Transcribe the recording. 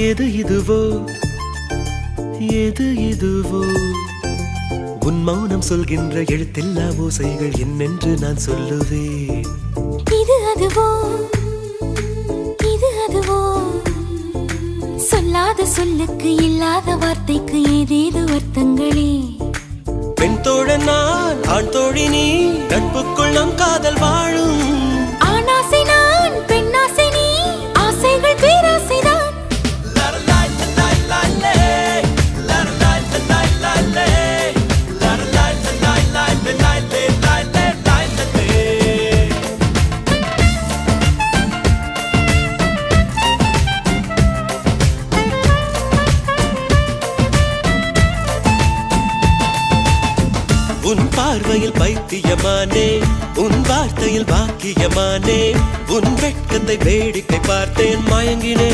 எது இதுவோ எது இதுவோ உன் மௌனம் சொல்கின்ற எழுத்தில்லா ஓசைகள் என்னென்று நான் சொல்லுவேன். இது அதுவோ இது அதுவோ சொல்லாத சொல்லுக்கு இல்லாத வார்த்தைக்கு ஏதேது அர்த்தங்களே. பெண் தோழன் நான் ஆண் தோழி நீ நட்புக்குள் நம் காதல் வாழும். ஆணாசை நான் பெண்ணாசை நீ ஆசைகள் பேராசைதான். உன் பார்வையில் பைத்தியமானே உன் வார்த்தையில் பாக்கியமானே உன் வெட்கத்தை வேடிக்கை பார்த்தேன் மயங்கினே.